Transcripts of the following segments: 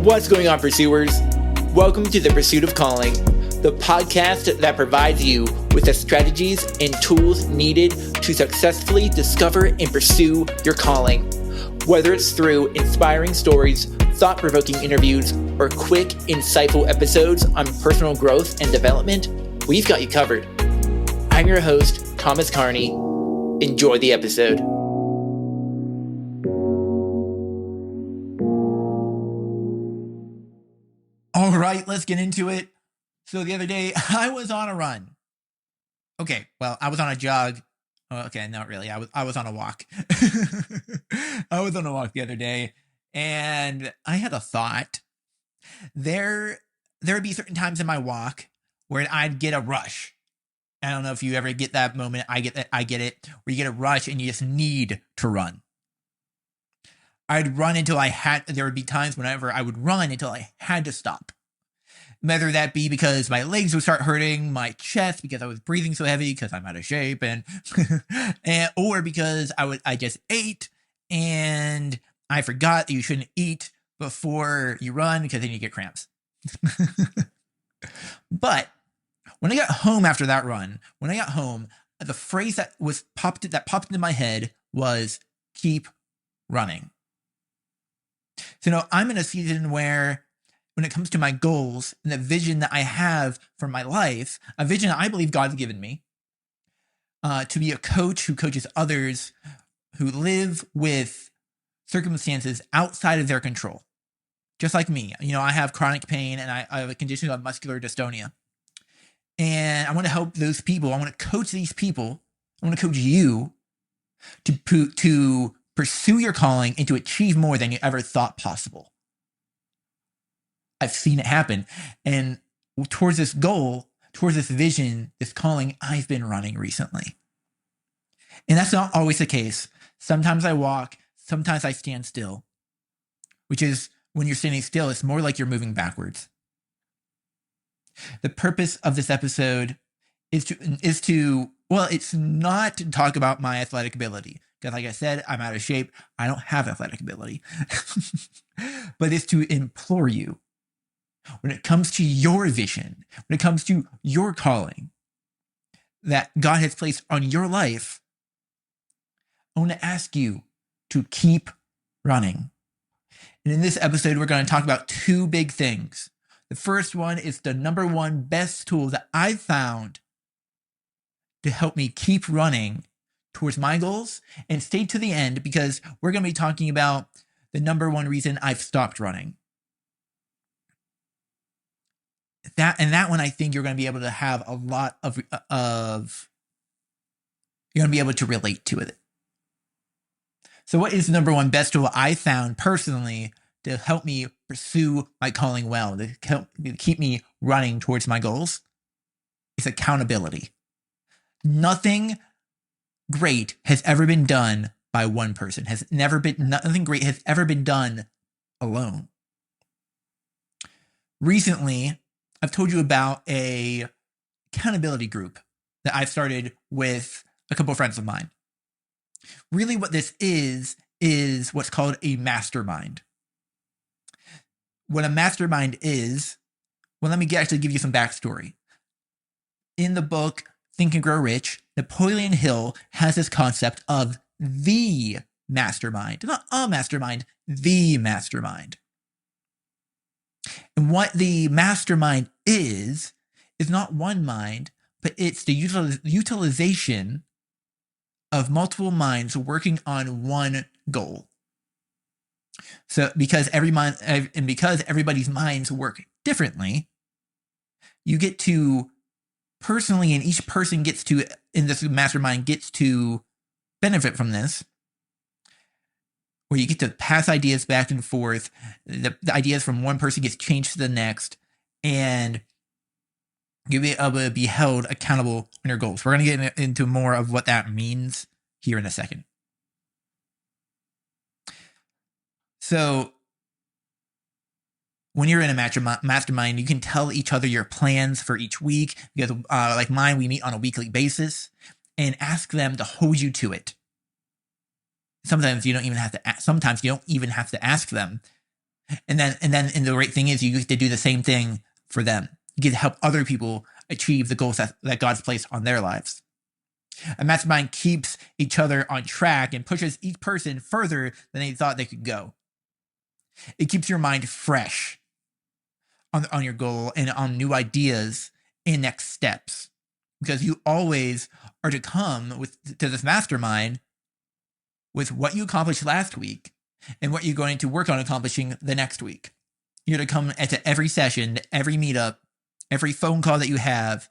What's going on, pursuers? Welcome to The Pursuit of Calling, the podcast that provides you with the strategies and tools needed to successfully discover and pursue your calling. Whether it's through inspiring stories, thought-provoking interviews, or quick, insightful episodes on personal growth and development, we've got you covered. I'm your host, Thomas Carney. Enjoy the episode. All right, let's get into it. So the other day, I was on a run. Okay, well, I was on a jog. Okay, not really. I was on a walk. I was on a walk the other day, and I had a thought. There would be certain times in my walk where I'd get a rush. I don't know if you ever get that moment. I get it. Where you get a rush and you just need to run. I'd run until there would be times whenever I would run until I had to stop. Whether that be because my legs would start hurting, my chest because I was breathing so heavy because I'm out of shape, and or because I just ate and I forgot that you shouldn't eat before you run because then you get cramps. But when I got home after that run, the phrase that popped into my head was "keep running." So now I'm in a season where, when it comes to my goals and the vision that I have for my life, a vision that I believe God's given me, to be a coach who coaches others who live with circumstances outside of their control. Just like me. I have chronic pain and I have a condition called muscular dystonia. And I want to help those people. I want to coach these people. I want to coach you to pursue your calling and to achieve more than you ever thought possible. I've seen it happen. And towards this goal, towards this vision, this calling, I've been running recently. And that's not always the case. Sometimes I walk, sometimes I stand still, which is when you're standing still, it's more like you're moving backwards. The purpose of this episode is it's not to talk about my athletic ability. Because like I said, I'm out of shape. I don't have athletic ability. But it's to implore you, when it comes to your vision, when it comes to your calling that God has placed on your life, I want to ask you to keep running. And in this episode, we're going to talk about two big things. The first one is the number one best tool that I've found to help me keep running towards my goals, and stay to the end because we're going to be talking about the number one reason I've stopped running. That one, I think you're going to be able to have a lot of you're going to be able to relate to it. So what is the number one best tool I found personally to help me pursue my calling well, to keep me running towards my goals? It's accountability. Nothing great has ever been done by one person. Nothing great has ever been done alone. Recently, I've told you about a accountability group that I've started with a couple of friends of mine. Really what this is what's called a mastermind. What a mastermind is, well, let me actually give you some backstory. In the book Think and Grow Rich, Napoleon Hill has this concept of the mastermind. Not a mastermind, the mastermind. And what the mastermind is not one mind, but it's the utilization of multiple minds working on one goal. So because everybody's minds work differently, you get to personally, and each person in this mastermind gets to benefit from this, where you get to pass ideas back and forth. The ideas from one person gets changed to the next, and you'll be able to be held accountable on your goals. We're going to get into more of what that means here in a second. So when you're in a mastermind, you can tell each other your plans for each week. Because, like mine, we meet on a weekly basis, and ask them to hold you to it. Sometimes you don't even have to ask them. And the great thing is you get to do the same thing for them. You get to help other people achieve the goals that God's placed on their lives. A mastermind keeps each other on track and pushes each person further than they thought they could go. It keeps your mind fresh on your goal and on new ideas and next steps, because you always are to come to this mastermind with what you accomplished last week and what you're going to work on accomplishing the next week. You're to come to every session, every meetup, every phone call that you have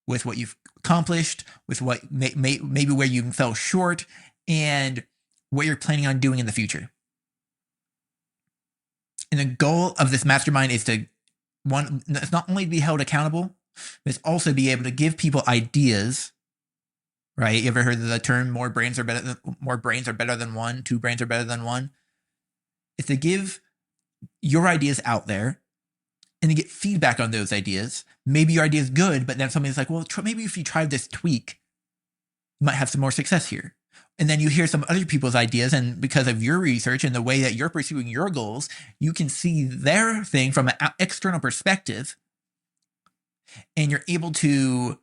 with what you've accomplished, with what maybe where you fell short, and what you're planning on doing in the future. And the goal of this mastermind is to it's not only to be held accountable, but it's also be able to give people ideas. Right? You ever heard of the term more brains are better than one, two brains are better than one? It's to give your ideas out there and to get feedback on those ideas. Maybe your idea is good, but then somebody's like, well, maybe if you try this tweak, you might have some more success here. And then you hear some other people's ideas, and because of your research and the way that you're pursuing your goals, you can see their thing from an external perspective, and you're able to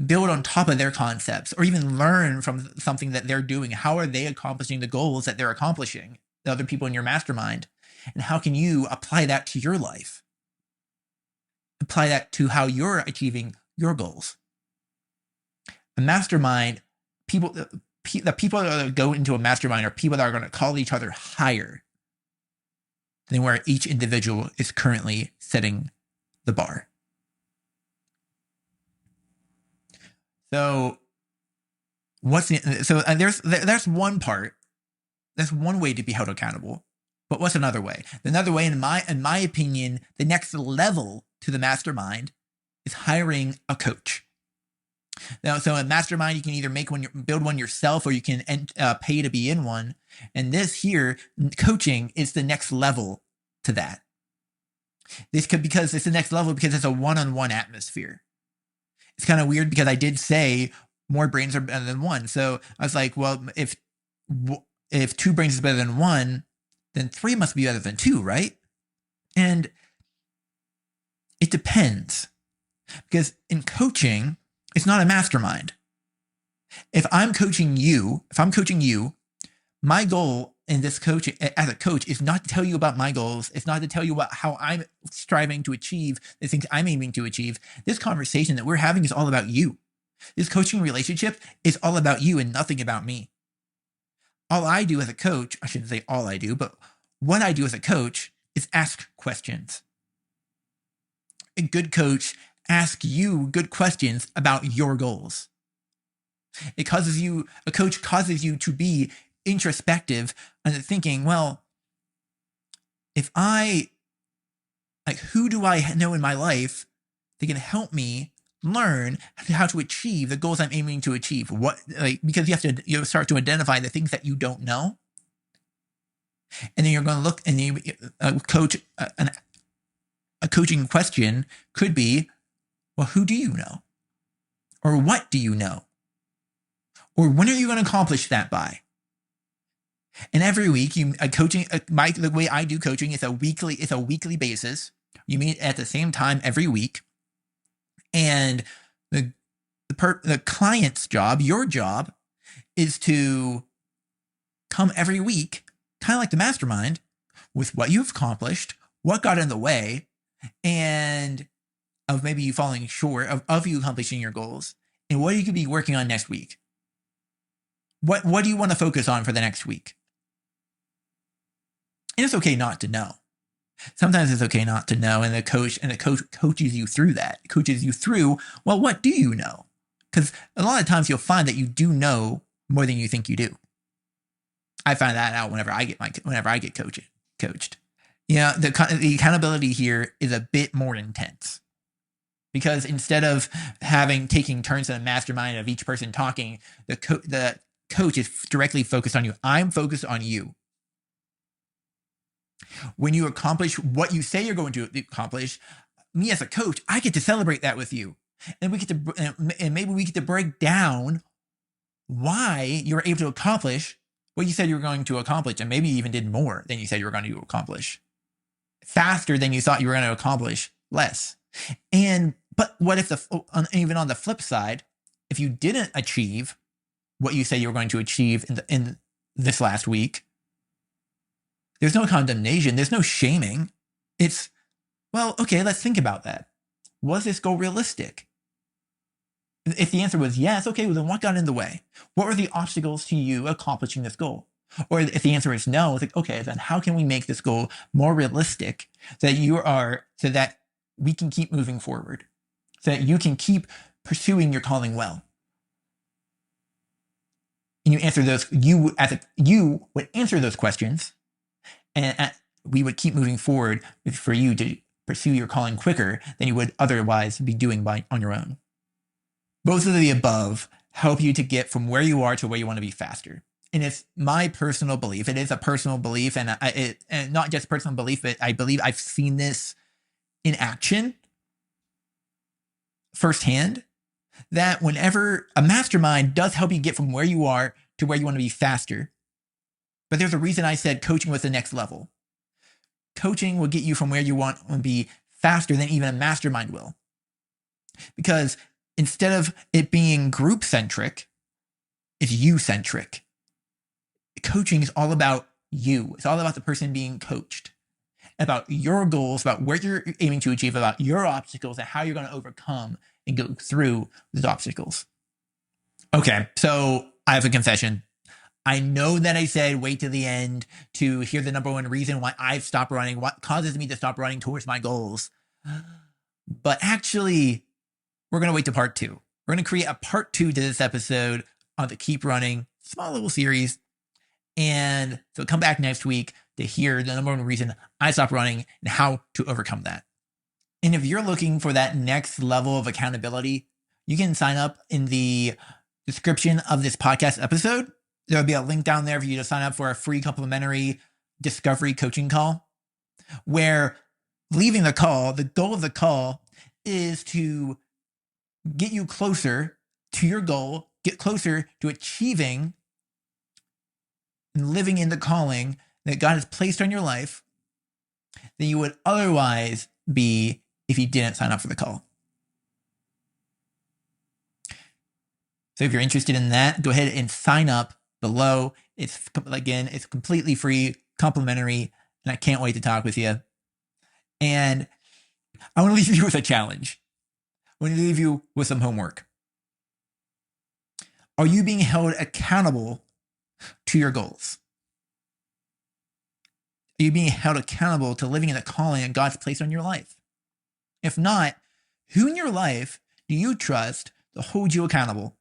build on top of their concepts or even learn from something that they're doing. How are they accomplishing the goals that they're accomplishing, the other people in your mastermind? And how can you apply that to your life? Apply that to how you're achieving your goals. A mastermind, the people that go into a mastermind are people that are going to call each other higher than where each individual is currently setting the bar. So there's one part. That's one way to be held accountable. But what's another way? Another way, in my opinion, the next level to the mastermind is hiring a coach. Now, so in mastermind, you can either build one yourself, or you can pay to be in one. And this here, coaching, is the next level to that. Because it's the next level because it's a one-on-one atmosphere. It's kind of weird because I did say more brains are better than one. So I was like, well, if two brains is better than one, then three must be better than two, right? And it depends, because in coaching, it's not a mastermind. If I'm coaching you, my goal in this coaching as a coach is not to tell you about my goals. It's not to tell you about how I'm striving to achieve the things I'm aiming to achieve. This conversation that we're having is all about you. This coaching relationship is all about you and nothing about me. All I do as a coach, I shouldn't say all I do, but what I do as a coach is ask questions. A good coach asks you good questions about your goals. A coach causes you to be introspective and thinking, well, who do I know in my life that can help me learn how to achieve the goals I'm aiming to achieve? Because you have to start to identify the things that you don't know. And then you're going to look, and a coaching question could be, well, who do you know? Or what do you know? Or when are you going to accomplish that by? And every week, the way I do coaching is a weekly basis. You meet at the same time every week, and the client's job, your job, is to come every week, kind of like the mastermind, with what you've accomplished, what got in the way, and of maybe you falling short of you accomplishing your goals, and what you could be working on next week. What do you want to focus on for the next week? And it's okay not to know. Sometimes it's okay not to know, and the coach coaches you through that. Coaches you through, well, what do you know? Because a lot of times you'll find that you do know more than you think you do. I find that out whenever I get coached. Yeah, the accountability here is a bit more intense. Because instead of taking turns in a mastermind of each person talking, the coach is directly focused on you. I'm focused on you. When you accomplish what you say you're going to accomplish, me as a coach, I get to celebrate that with you. And maybe we get to break down why you're able to accomplish what you said you were going to accomplish, and maybe you even did more than you said you were going to accomplish. Faster than you thought you were going to accomplish less. But what if even on the flip side, if you didn't achieve what you said you were going to achieve in this last week, there's no condemnation. There's no shaming. It's, well, okay, let's think about that. Was this goal realistic? If the answer was yes, okay, well then what got in the way? What were the obstacles to you accomplishing this goal? Or if the answer is no, it's like, okay, then how can we make this goal more realistic so that we can keep moving forward, so that you can keep pursuing your calling well? And you would answer those questions, and we would keep moving forward for you to pursue your calling quicker than you would otherwise be doing on your own. Both of the above help you to get from where you are to where you want to be faster. And it's my personal belief. It is a personal belief, and not just personal belief, but I believe I've seen this in action firsthand, that whenever a mastermind does help you get from where you are to where you want to be faster. But there's a reason I said coaching was the next level. Coaching will get you from where you want to be faster than even a mastermind will. Because instead of it being group-centric, it's you-centric. Coaching is all about you. It's all about the person being coached, about your goals, about where you're aiming to achieve, about your obstacles and how you're going to overcome and go through those obstacles. Okay, so I have a confession. I know that I said wait to the end to hear the number one reason why I've stopped running, what causes me to stop running towards my goals. But actually, we're going to wait to part 2. We're going to create a part 2 to this episode on the Keep Running small little series. And so come back next week to hear the number one reason I stopped running and how to overcome that. And if you're looking for that next level of accountability, you can sign up in the description of this podcast episode. There'll be a link down there for you to sign up for a free complimentary discovery coaching call, where leaving the call, the goal of the call is to get you closer to your goal, get closer to achieving and living in the calling that God has placed on your life than you would otherwise be if you didn't sign up for the call. So if you're interested in that, go ahead and sign up below. It's completely free, complimentary, and I can't wait to talk with you. And I want to leave you with a challenge. I want to leave you with some homework. Are you being held accountable to your goals? Are you being held accountable to living in the calling that God's placed on your life? If not, who in your life do you trust to hold you accountable?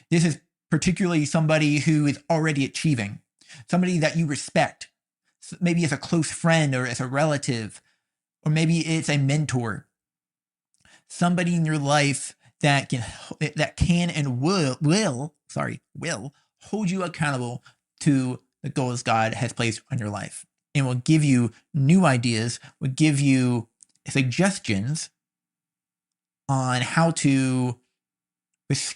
This is particularly somebody who is already achieving, somebody that you respect. Maybe it's a close friend, or it's a relative, or maybe it's a mentor. Somebody in your life that can and will hold you accountable to the goals God has placed on your life, and will give you new ideas, will give you suggestions on how to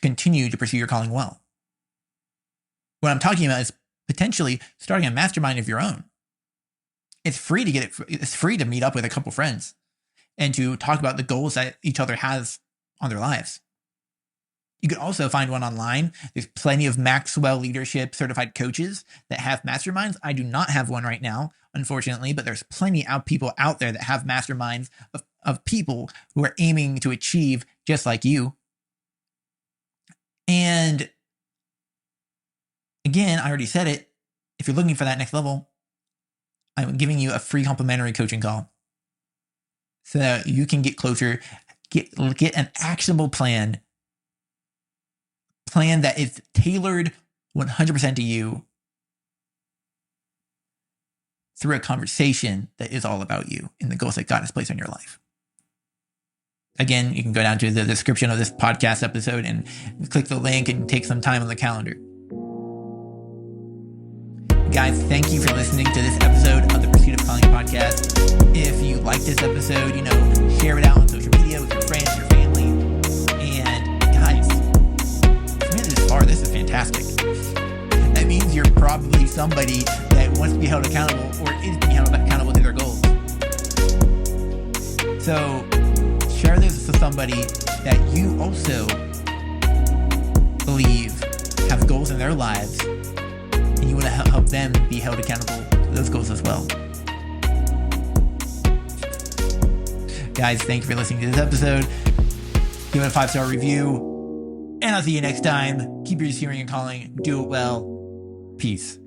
continue to pursue your calling well. What I'm talking about is potentially starting a mastermind of your own. It's free to it's free to meet up with a couple friends and to talk about the goals that each other has on their lives. You could also find one online. There's plenty of Maxwell leadership certified coaches that have masterminds. I do not have one right now, unfortunately, but there's plenty of people out there that have masterminds of people who are aiming to achieve just like you. And again, I already said it. If you're looking for that next level, I'm giving you a free complimentary coaching call so that you can get closer, get an actionable plan that is tailored 100% to you through a conversation that is all about you and the goals that God has placed on your life. Again, you can go down to the description of this podcast episode and click the link and take some time on the calendar. Guys, thank you for listening to this episode of the Pursuit of Calling podcast. If you like this episode, share it out on social media with your friends, your family. And guys, if you made it this far, this is fantastic. That means you're somebody that wants to be held accountable or is being held accountable to their goals. So share this with somebody that you also believe have goals in their lives, and you want to help them be held accountable to those goals as well. Guys, thank you for listening to this episode. Give it a 5-star review, and I'll see you next time. Keep your hearing and calling. Do it well. Peace.